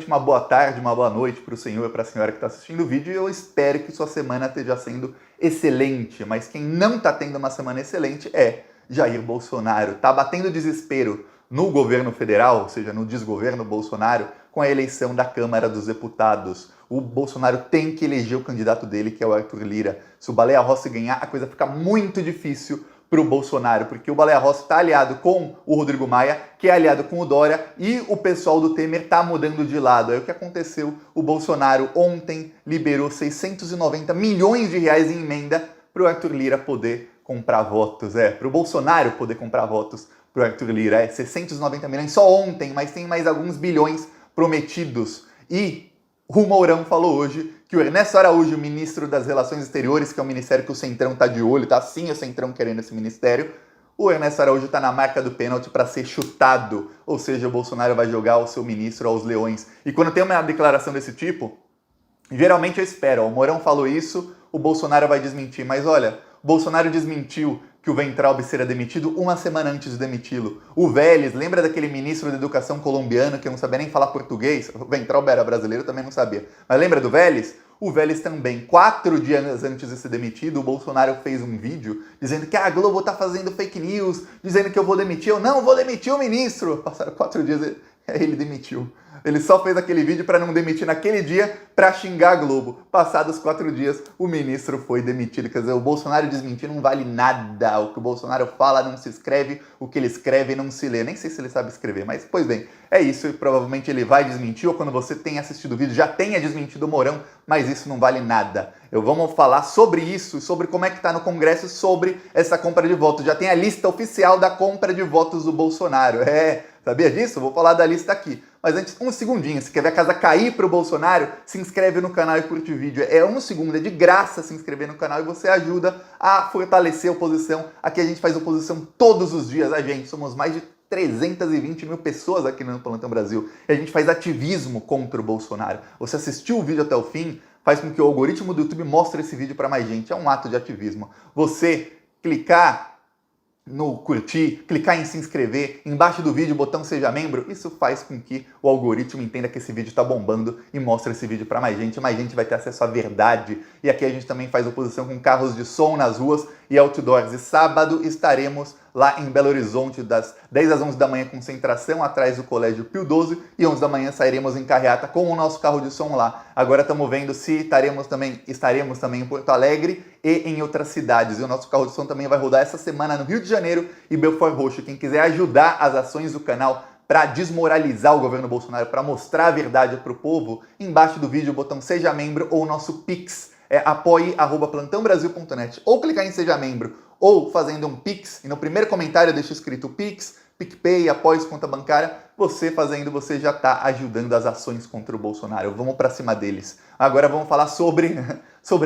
Uma boa tarde, uma boa noite para o senhor e para a senhora que está assistindo o vídeo, e eu espero que sua semana esteja sendo excelente, mas quem não está tendo uma semana excelente é Jair Bolsonaro. Está batendo desespero no governo federal, ou seja, no desgoverno Bolsonaro, com a eleição da Câmara dos Deputados. O Bolsonaro tem que eleger o candidato dele, que é o Arthur Lira. Se o Baleia Rossi ganhar, a coisa fica muito difícil para o Bolsonaro, porque o Baleia Rossi está aliado com o Rodrigo Maia, que é aliado com o Dória, e o pessoal do Temer está mudando de lado. Aí o que aconteceu? O Bolsonaro ontem liberou 690 milhões de reais em emenda para o Arthur Lira poder comprar votos. Para o Bolsonaro poder comprar votos para o Arthur Lira. 690 milhões só ontem, mas tem mais alguns bilhões prometidos. E o Mourão falou hoje que o Ernesto Araújo, ministro das Relações Exteriores, que é um ministério que o Centrão está de olho, tá sim o Centrão querendo esse ministério, o Ernesto Araújo está na marca do pênalti para ser chutado, ou seja, o Bolsonaro vai jogar o seu ministro aos leões. E quando tem uma declaração desse tipo, geralmente eu espero, o Mourão falou isso, o Bolsonaro vai desmentir, mas olha, o Bolsonaro desmentiu que o Weintraub seria demitido uma semana antes de demiti-lo. O Vélez, lembra daquele ministro da educação colombiano que não sabia nem falar português? O Weintraub era brasileiro, também não sabia. Mas lembra do Vélez? O Vélez também, 4 dias antes de ser demitido, o Bolsonaro fez um vídeo dizendo que a Globo tá fazendo fake news, dizendo que eu vou demitir. Eu não vou demitir o ministro. Passaram 4 dias e ele demitiu. Ele só fez aquele vídeo para não demitir naquele dia, para xingar a Globo. Passados 4 dias, o ministro foi demitido. Quer dizer, o Bolsonaro desmentir não vale nada. O que o Bolsonaro fala não se escreve, o que ele escreve não se lê. Nem sei se ele sabe escrever, mas, pois bem, é isso. E provavelmente ele vai desmentir, ou quando você tenha assistido o vídeo, já tenha desmentido o Mourão, mas isso não vale nada. Vamos falar sobre isso, sobre como é que está no Congresso, sobre essa compra de votos. Já tem a lista oficial da compra de votos do Bolsonaro. Sabia disso? Vou falar da lista aqui. Mas antes, um segundinho. Se quer ver a casa cair para o Bolsonaro, se inscreve no canal e curte o vídeo. É um segundo, é de graça se inscrever no canal e você ajuda a fortalecer a oposição. Aqui a gente faz oposição todos os dias. Somos mais de 320 mil pessoas aqui no Plantão Brasil. E a gente faz ativismo contra o Bolsonaro. Você assistiu o vídeo até o fim, faz com que o algoritmo do YouTube mostre esse vídeo para mais gente. É um ato de ativismo. Você clicar no curtir, clicar em se inscrever, embaixo do vídeo o botão seja membro, isso faz com que o algoritmo entenda que esse vídeo está bombando e mostra esse vídeo para mais gente vai ter acesso à verdade. E aqui a gente também faz oposição com carros de som nas ruas e outdoors. E sábado estaremos lá em Belo Horizonte, das 10 às 11 da manhã, concentração atrás do Colégio Pio XII, e 11 da manhã sairemos em carreata com o nosso carro de som lá. Agora estamos vendo se estaremos também em Porto Alegre e em outras cidades. E o nosso carro de som também vai rodar essa semana no Rio de Janeiro e Belfort Roxo. Quem quiser ajudar as ações do canal para desmoralizar o governo Bolsonaro, para mostrar a verdade para o povo, embaixo do vídeo o botão seja membro ou o nosso Pix, apoie@plantãobrasil.net, ou clicar em seja membro, ou fazendo um Pix, e no primeiro comentário deixa escrito Pix, PicPay, apoio, conta bancária. Você fazendo, você já está ajudando as ações contra o Bolsonaro. Vamos para cima deles. Agora vamos falar sobre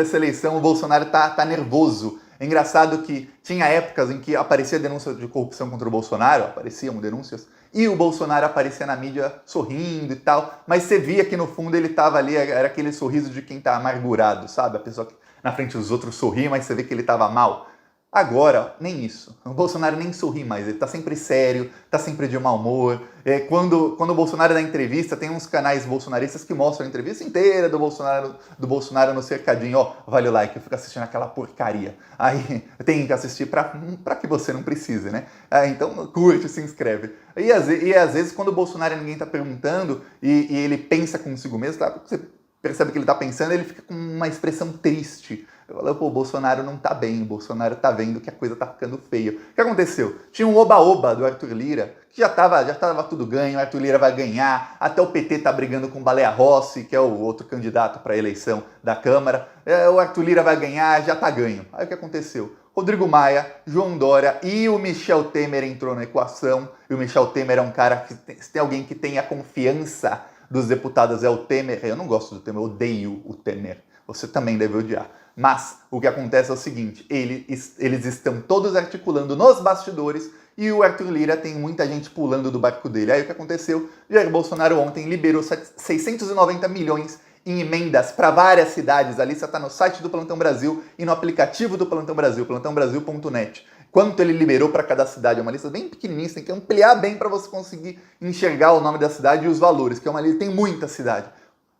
essa eleição. O Bolsonaro tá nervoso. É engraçado que tinha épocas em que aparecia denúncia de corrupção contra o Bolsonaro, apareciam denúncias, e o Bolsonaro aparecia na mídia sorrindo e tal, mas você via que no fundo ele tava ali, era aquele sorriso de quem tá amargurado, sabe? A pessoa que na frente dos outros sorri, mas você vê que ele tava mal. Agora, nem isso. O Bolsonaro nem sorri mais, ele tá sempre sério, tá sempre de mau humor. Quando o Bolsonaro dá entrevista, tem uns canais bolsonaristas que mostram a entrevista inteira do Bolsonaro no cercadinho. Vale o like, eu fico assistindo aquela porcaria. Aí tem que assistir pra que você não precise, né? Então curte, se inscreve. E às vezes quando o Bolsonaro ninguém tá perguntando e ele pensa consigo mesmo, tá? Você percebe que ele tá pensando, ele fica com uma expressão triste. Eu falei, pô, o Bolsonaro não tá bem, o Bolsonaro tá vendo que a coisa tá ficando feia. O que aconteceu? Tinha um oba-oba do Arthur Lira, que já tava tudo ganho, o Arthur Lira vai ganhar, até o PT tá brigando com o Baleia Rossi, que é o outro candidato para a eleição da Câmara. O Arthur Lira vai ganhar, já tá ganho. Aí o que aconteceu? Rodrigo Maia, João Dória e o Michel Temer entrou na equação, e o Michel Temer é um cara que, se tem alguém que tem a confiança dos deputados, é o Temer. Eu não gosto do Temer, eu odeio o Temer. Você também deve odiar. Mas o que acontece é o seguinte, eles estão todos articulando nos bastidores e o Arthur Lira tem muita gente pulando do barco dele. Aí o que aconteceu? Jair Bolsonaro ontem liberou 690 milhões em emendas para várias cidades. A lista está no site do Plantão Brasil e no aplicativo do Plantão Brasil, plantãobrasil.net. quanto ele liberou para cada cidade. É uma lista bem pequenininha, você tem que ampliar bem para você conseguir enxergar o nome da cidade e os valores, que é uma lista, tem muita cidade.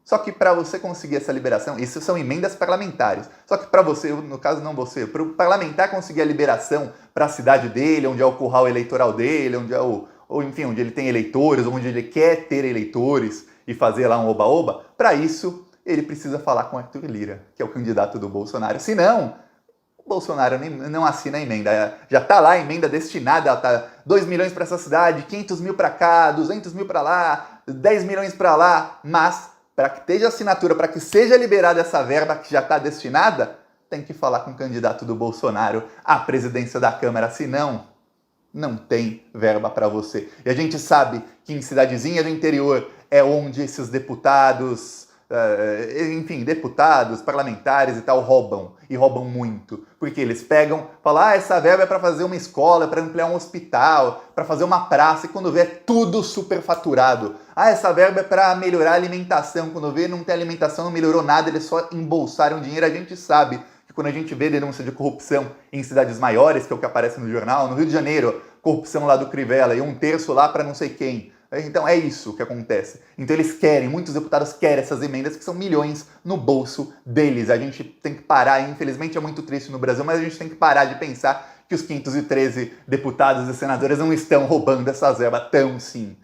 Só que para você conseguir essa liberação, isso são emendas parlamentares. Só que para você, no caso não você, para o parlamentar conseguir a liberação para a cidade dele, onde é o curral eleitoral dele, onde é ou enfim, onde ele tem eleitores, onde ele quer ter eleitores e fazer lá um oba-oba, para isso ele precisa falar com Arthur Lira, que é o candidato do Bolsonaro. Senão, o Bolsonaro não assina a emenda. Já está lá a emenda destinada, tá 2 milhões para essa cidade, 500 mil para cá, 200 mil para lá, 10 milhões para lá, mas para que esteja assinatura, para que seja liberada essa verba que já está destinada, tem que falar com o candidato do Bolsonaro à presidência da Câmara, senão não tem verba para você. E a gente sabe que em cidadezinha do interior é onde esses deputados, enfim, deputados, parlamentares e tal, roubam, e roubam muito. Porque eles pegam, falam, essa verba é para fazer uma escola, para ampliar um hospital, para fazer uma praça, e quando vê é tudo superfaturado. Essa verba é para melhorar a alimentação, quando vê não tem alimentação, não melhorou nada, eles só embolsaram dinheiro. A gente sabe que quando a gente vê denúncia de corrupção em cidades maiores, que é o que aparece no jornal, no Rio de Janeiro, corrupção lá do Crivella e 1/3 lá para não sei quem. Então é isso que acontece. Então eles querem, muitos deputados querem essas emendas que são milhões no bolso deles. A gente tem que parar, infelizmente é muito triste no Brasil, mas a gente tem que parar de pensar que os 513 deputados e senadores não estão roubando essas verbas tão sim.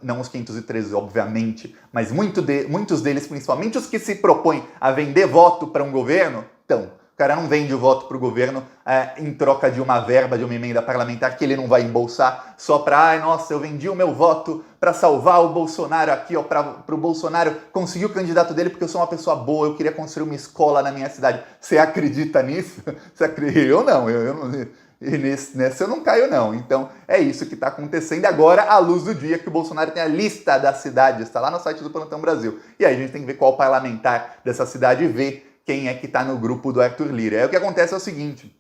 Não os 513, obviamente, mas muitos deles, principalmente os que se propõem a vender voto para um governo, estão. O cara não vende o voto para o governo em troca de uma verba, de uma emenda parlamentar que ele não vai embolsar só para, nossa, eu vendi o meu voto para salvar o Bolsonaro aqui, ó, para o Bolsonaro conseguir o candidato dele porque eu sou uma pessoa boa, eu queria construir uma escola na minha cidade. Você acredita nisso? Você acredita? Eu não. E nessa eu não caio não. Então é isso que está acontecendo agora à luz do dia, que o Bolsonaro tem a lista das cidades, está lá no site do Plantão Brasil. E aí a gente tem que ver qual parlamentar dessa cidade e ver quem é que está no grupo do Arthur Lira. Aí o que acontece é o seguinte,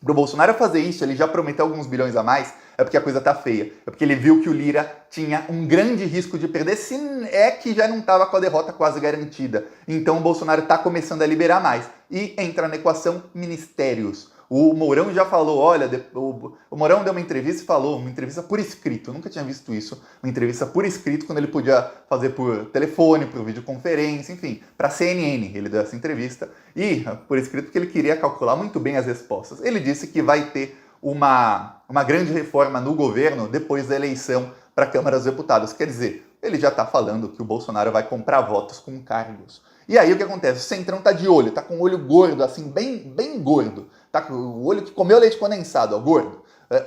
para o Bolsonaro fazer isso, ele já prometeu alguns bilhões a mais, é porque a coisa tá feia. É porque ele viu que o Lira tinha um grande risco de perder, se é que já não estava com a derrota quase garantida. Então o Bolsonaro está começando a liberar mais. E entra na equação ministérios. O Mourão já falou, olha, o Mourão deu uma entrevista e falou, uma entrevista por escrito, eu nunca tinha visto isso, uma entrevista por escrito, quando ele podia fazer por telefone, por videoconferência, enfim, para a CNN ele deu essa entrevista, e por escrito porque ele queria calcular muito bem as respostas. Ele disse que vai ter uma grande reforma no governo depois da eleição para a Câmara dos Deputados, quer dizer, ele já está falando que o Bolsonaro vai comprar votos com cargos. E aí o que acontece? O Centrão tá de olho, tá com o olho gordo, assim, bem gordo. Tá com o olho que comeu leite condensado, ó, gordo.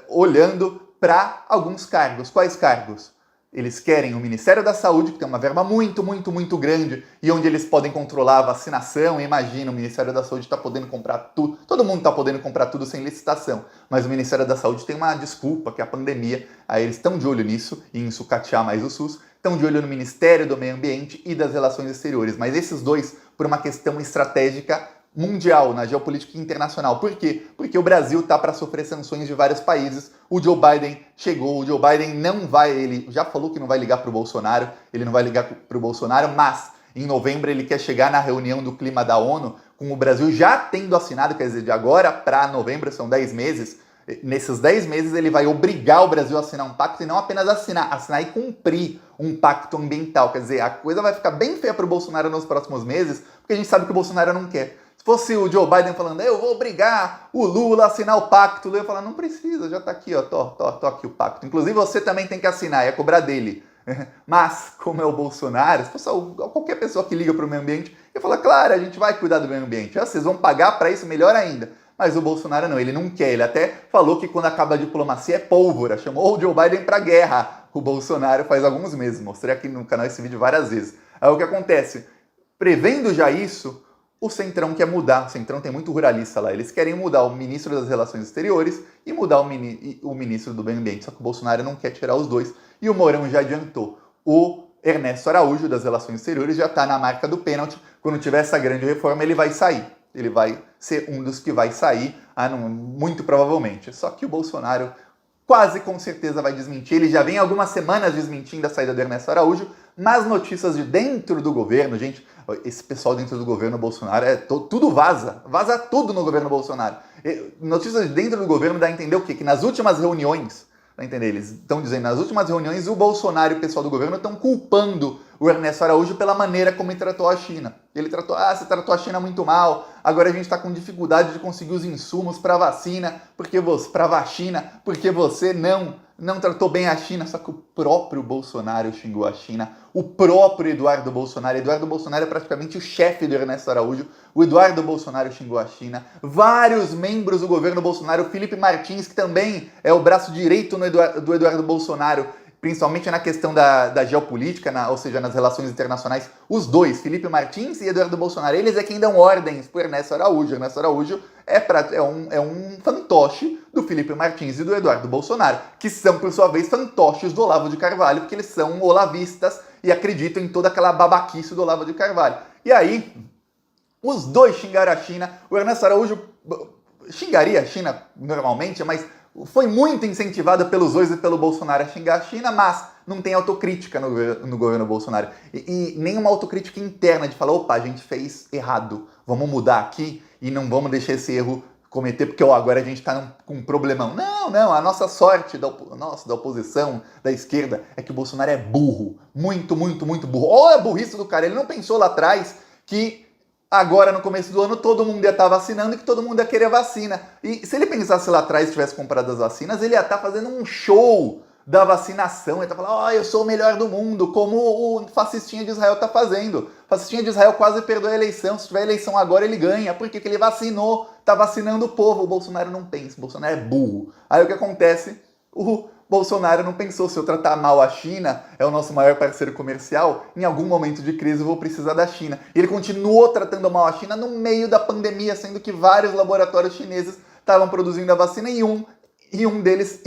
Olhando para alguns cargos. Quais cargos? Eles querem o Ministério da Saúde, que tem uma verba muito grande, e onde eles podem controlar a vacinação. Imagina, o Ministério da Saúde está podendo comprar tudo. Todo mundo está podendo comprar tudo sem licitação. Mas o Ministério da Saúde tem uma desculpa, que é a pandemia. Aí eles estão de olho nisso, e em sucatear mais o SUS. Estão de olho no Ministério do Meio Ambiente e das Relações Exteriores. Mas esses dois, por uma questão estratégica mundial, na geopolítica internacional. Por quê? Porque o Brasil está para sofrer sanções de vários países. O Joe Biden chegou, o Joe Biden não vai, ele já falou que não vai ligar para o Bolsonaro, ele não vai ligar para o Bolsonaro, mas em novembro ele quer chegar na reunião do clima da ONU, com o Brasil já tendo assinado, quer dizer, de agora para novembro, são 10 meses, nesses 10 meses ele vai obrigar o Brasil a assinar um pacto, e não apenas assinar e cumprir um pacto ambiental. Quer dizer, a coisa vai ficar bem feia para o Bolsonaro nos próximos meses, porque a gente sabe que o Bolsonaro não quer. Se fosse o Joe Biden falando, eu vou obrigar o Lula a assinar o pacto, o Lula ia falar, não precisa, já tá aqui, ó, tô aqui o pacto. Inclusive você também tem que assinar, ia cobrar dele. Mas, como é o Bolsonaro, se fosse qualquer pessoa que liga para o meio ambiente, ia falar, claro, a gente vai cuidar do meio ambiente. Vocês vão pagar para isso, melhor ainda. Mas o Bolsonaro não, ele não quer. Ele até falou que quando acaba a diplomacia é pólvora. Chamou o Joe Biden para guerra. O Bolsonaro faz alguns meses. Mostrei aqui no canal esse vídeo várias vezes. Aí o que acontece? Prevendo já isso, o Centrão quer mudar. O Centrão tem muito ruralista lá. Eles querem mudar o ministro das Relações Exteriores e mudar o ministro do Meio Ambiente. Só que o Bolsonaro não quer tirar os dois. E o Mourão já adiantou. O Ernesto Araújo, das Relações Exteriores, já está na marca do pênalti. Quando tiver essa grande reforma, ele vai sair. Ele vai ser um dos que vai sair, muito provavelmente. Só que o Bolsonaro quase com certeza vai desmentir. Ele já vem algumas semanas desmentindo a saída do Ernesto Araújo, mas notícias de dentro do governo, gente, esse pessoal dentro do governo Bolsonaro, tudo vaza tudo no governo Bolsonaro. Notícias de dentro do governo dá a entender o quê? Que nas últimas reuniões, dá a entender, eles estão dizendo, nas últimas reuniões o Bolsonaro e o pessoal do governo estão culpando o Ernesto Araújo pela maneira como ele tratou a China. Ele tratou, você tratou a China muito mal, agora a gente está com dificuldade de conseguir os insumos para vacina, porque você não tratou bem a China, só que o próprio Bolsonaro xingou a China, o próprio Eduardo Bolsonaro é praticamente o chefe do Ernesto Araújo, o Eduardo Bolsonaro xingou a China, vários membros do governo Bolsonaro, Felipe Martins, que também é o braço direito do Eduardo Bolsonaro, principalmente na questão da geopolítica, ou seja, nas relações internacionais, os dois, Felipe Martins e Eduardo Bolsonaro, eles é quem dão ordens para Ernesto Araújo. Ernesto Araújo é um fantoche do Felipe Martins e do Eduardo Bolsonaro, que são, por sua vez, fantoches do Olavo de Carvalho, porque eles são olavistas e acreditam em toda aquela babaquice do Olavo de Carvalho. E aí, os dois xingaram a China, o Ernesto Araújo xingaria a China normalmente, mas foi muito incentivado pelos dois e pelo Bolsonaro a xingar a China, mas não tem autocrítica no governo Bolsonaro. E nenhuma autocrítica interna de falar, opa, a gente fez errado, vamos mudar aqui e não vamos deixar esse erro cometer, porque agora a gente está com um problemão. Não, a nossa sorte da oposição, da esquerda, é que o Bolsonaro é burro, muito burro. Olha a burrice do cara, ele não pensou lá atrás que agora, no começo do ano, todo mundo ia estar vacinando e que todo mundo ia querer vacina. E se ele pensasse lá atrás e tivesse comprado as vacinas, ele ia estar fazendo um show da vacinação. Ele ia estar falando, eu sou o melhor do mundo, como o fascistinha de Israel está fazendo. O fascistinha de Israel quase perdeu a eleição. Se tiver eleição agora, ele ganha. Por quê? Porque ele vacinou, está vacinando o povo. O Bolsonaro não pensa, o Bolsonaro é burro. Aí o que acontece? O Bolsonaro não pensou, se eu tratar mal a China, é o nosso maior parceiro comercial, em algum momento de crise eu vou precisar da China. E ele continuou tratando mal a China no meio da pandemia, sendo que vários laboratórios chineses estavam produzindo a vacina e um deles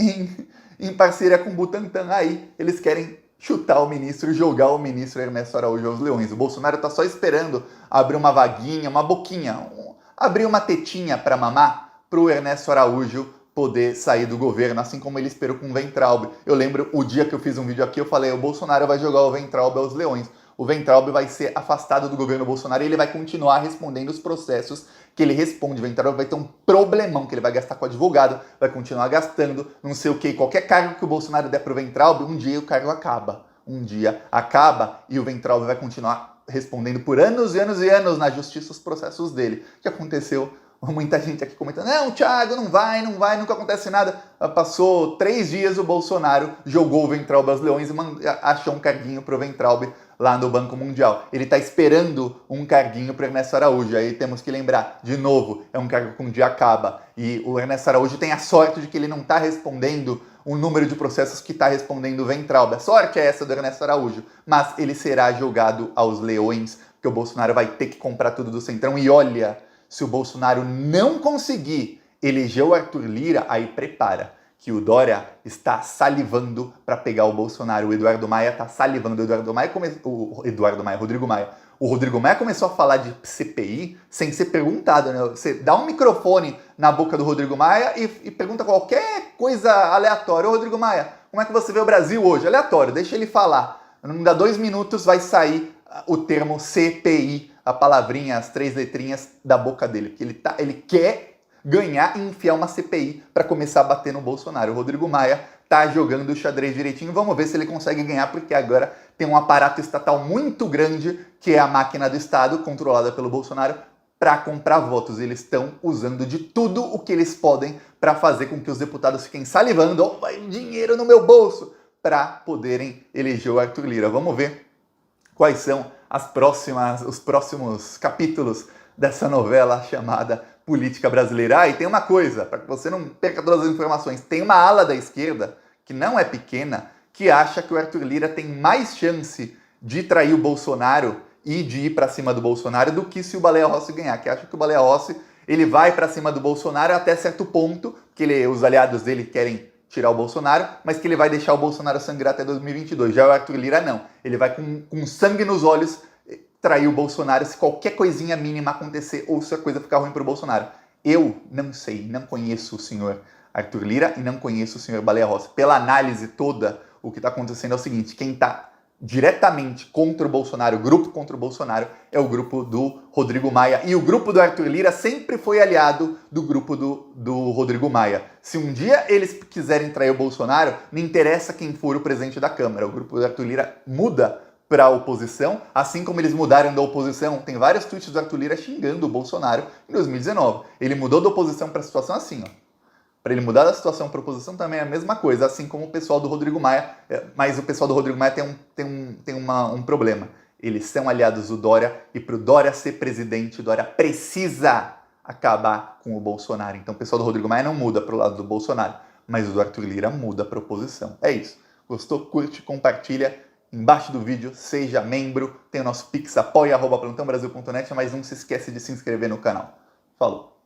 em parceria com o Butantan. Aí eles querem chutar o ministro, jogar o ministro Ernesto Araújo aos leões. O Bolsonaro está só esperando abrir uma vaguinha, uma boquinha, abrir uma tetinha para mamar para o Ernesto Araújo poder sair do governo, assim como ele esperou com o Weintraub. Eu lembro o dia que eu fiz um vídeo aqui, eu falei, o Bolsonaro vai jogar o Weintraub aos leões. O Weintraub vai ser afastado do governo Bolsonaro e ele vai continuar respondendo os processos que ele responde. O Weintraub vai ter um problemão que ele vai gastar com o advogado, vai continuar gastando, não sei o que. Qualquer cargo que o Bolsonaro der pro Weintraub, um dia o cargo acaba. Um dia acaba e o Weintraub vai continuar respondendo por anos e anos e anos na justiça os processos dele. O que aconteceu? Muita gente aqui comentando, não, Thiago, não vai, nunca acontece nada. Passou 3 dias, o Bolsonaro jogou o Weintraub aos leões e achou um carguinho pro Weintraub lá no Banco Mundial. Ele está esperando um carguinho para Ernesto Araújo. Aí temos que lembrar, de novo, é um cargo que um dia acaba. E o Ernesto Araújo tem a sorte de que ele não está respondendo o número de processos que está respondendo o Weintraub. A sorte é essa do Ernesto Araújo. Mas ele será jogado aos leões, porque o Bolsonaro vai ter que comprar tudo do Centrão. E olha, se o Bolsonaro não conseguir eleger o Arthur Lira, aí prepara, que o Dória está salivando para pegar o Bolsonaro. O Eduardo Maia está salivando. O Rodrigo Maia começou a falar de CPI sem ser perguntado, né? Você dá um microfone na boca do Rodrigo Maia e pergunta qualquer coisa aleatória. Ô, Rodrigo Maia, como é que você vê o Brasil hoje? Aleatório, deixa ele falar. Não dá 2 minutos, vai sair o termo CPI, a palavrinha, as 3 letrinhas da boca dele. Porque ele quer ganhar e enfiar uma CPI para começar a bater no Bolsonaro. O Rodrigo Maia tá jogando o xadrez direitinho. Vamos ver se ele consegue ganhar, porque agora tem um aparato estatal muito grande, que é a máquina do Estado, controlada pelo Bolsonaro, para comprar votos. Eles estão usando de tudo o que eles podem para fazer com que os deputados fiquem salivando, vai dinheiro no meu bolso, para poderem eleger o Arthur Lira. Vamos ver quais são os próximos capítulos dessa novela chamada política brasileira. E tem uma coisa, para que você não perca todas as informações, tem uma ala da esquerda, que não é pequena, que acha que o Arthur Lira tem mais chance de trair o Bolsonaro e de ir para cima do Bolsonaro do que se o Baleia Rossi ganhar, que acha que o Baleia Rossi ele vai para cima do Bolsonaro até certo ponto, que os aliados dele querem tirar o Bolsonaro, mas que ele vai deixar o Bolsonaro sangrar até 2022. Já o Arthur Lira não, ele vai com sangue nos olhos trair o Bolsonaro se qualquer coisinha mínima acontecer ou se a coisa ficar ruim para o Bolsonaro. Eu não sei, não conheço o senhor Arthur Lira e não conheço o senhor Baleia Rossi. Pela análise toda, o que está acontecendo é o seguinte, quem está diretamente contra o Bolsonaro, o grupo contra o Bolsonaro, é o grupo do Rodrigo Maia. E o grupo do Arthur Lira sempre foi aliado do grupo do Rodrigo Maia. Se um dia eles quiserem trair o Bolsonaro, não interessa quem for o presidente da Câmara. O grupo do Arthur Lira muda para a oposição, assim como eles mudaram da oposição. Tem vários tweets do Arthur Lira xingando o Bolsonaro em 2019. Ele mudou da oposição para a situação assim, ó. Para ele mudar da situação para a oposição também é a mesma coisa, assim como o pessoal do Rodrigo Maia, mas o pessoal do Rodrigo Maia tem um problema. Eles são aliados do Dória, e para o Dória ser presidente, o Dória precisa acabar com o Bolsonaro. Então o pessoal do Rodrigo Maia não muda para o lado do Bolsonaro, mas o do Arthur Lira muda para a oposição. É isso. Gostou? Curte, compartilha. Embaixo do vídeo, seja membro. Tem o nosso pix apoia@plantãobrasil.net, mas não se esquece de se inscrever no canal. Falou!